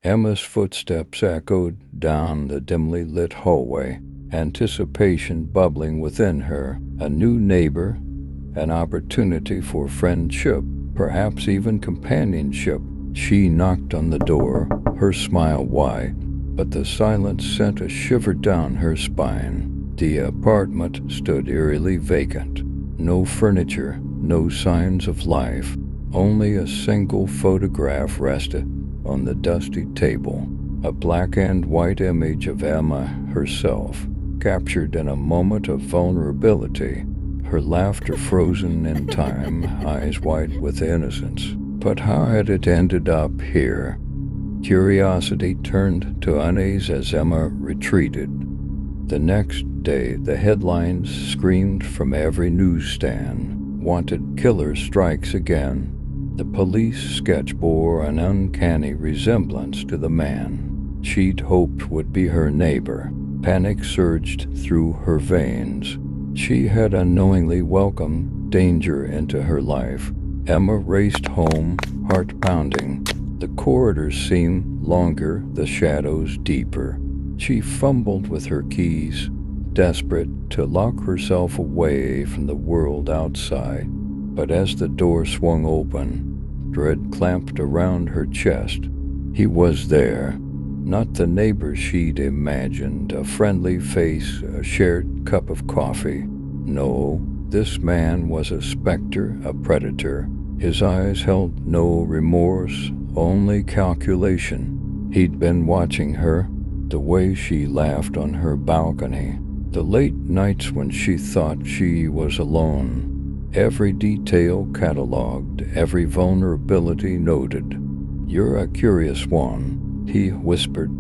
Emma's footsteps echoed down the dimly lit hallway, anticipation bubbling within her. A new neighbor, an opportunity for friendship, perhaps even companionship. She knocked on the door, her smile wide, but the silence sent a shiver down her spine. The apartment stood eerily vacant. No furniture, no signs of life. Only a single photograph rested on the dusty table, a black and white image of Emma herself, captured in a moment of vulnerability, her laughter frozen in time, eyes wide with innocence. But how had it ended up here? Curiosity turned to unease as Emma retreated. The next day, the headlines screamed from every newsstand. Wanted killer strikes again. The police sketch bore an uncanny resemblance to the man she'd hoped would be her neighbor. Panic surged through her veins. She had unknowingly welcomed danger into her life. Emma raced home, heart pounding. The corridors seemed longer, the shadows deeper. She fumbled with her keys, desperate to lock herself away from the world outside. But as the door swung open, dread clamped around her chest. He was there, not the neighbor she'd imagined, a friendly face, a shared cup of coffee. No, this man was a specter, a predator. His eyes held no remorse, only calculation. He'd been watching her, the way she laughed on her balcony, the late nights when she thought she was alone. Every detail catalogued, every vulnerability noted. "You're a curious one," he whispered,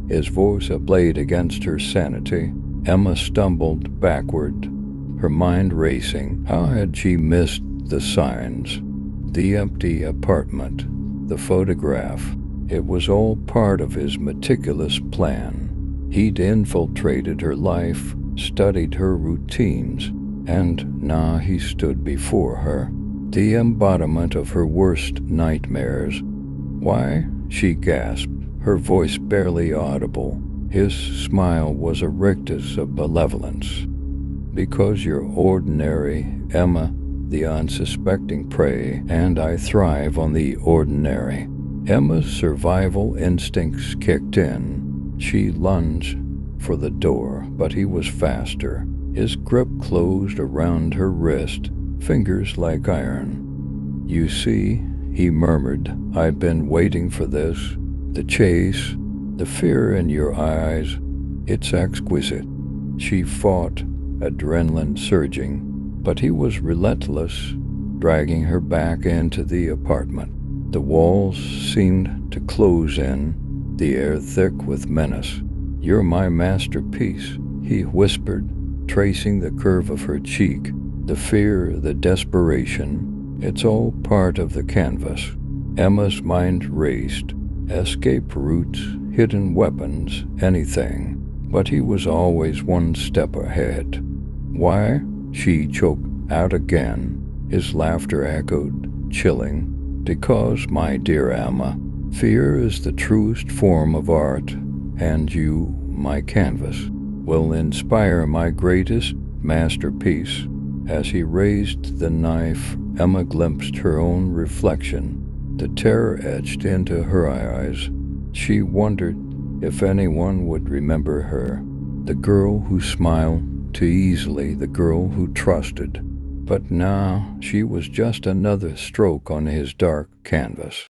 his voice a blade against her sanity. Emma stumbled backward, her mind racing. How had she missed the signs? The empty apartment, the photograph. It was all part of his meticulous plan. He'd infiltrated her life, studied her routines, and now he stood before her, the embodiment of her worst nightmares. "Why?" she gasped, her voice barely audible. His smile was a rictus of benevolence. "Because you're ordinary, Emma, the unsuspecting prey, and I thrive on the ordinary." Emma's survival instincts kicked in. She lunged for the door, but he was faster. His grip closed around her wrist, fingers like iron. "You see," he murmured, "I've been waiting for this. The chase, the fear in your eyes, it's exquisite." She fought, adrenaline surging, but he was relentless, dragging her back into the apartment. The walls seemed to close in, the air thick with menace. "You're my masterpiece," he whispered, tracing the curve of her cheek. The fear, the desperation, it's all part of the canvas. Emma's mind raced. Escape routes, hidden weapons, anything. But he was always one step ahead. "Why?" she choked out again. His laughter echoed, chilling. "Because, my dear Emma, fear is the truest form of art, and you, my canvas, will inspire my greatest masterpiece." As he raised the knife, Emma glimpsed her own reflection, the terror etched into her eyes. She wondered if anyone would remember her, the girl who smiled too easily, the girl who trusted. But now she was just another stroke on his dark canvas.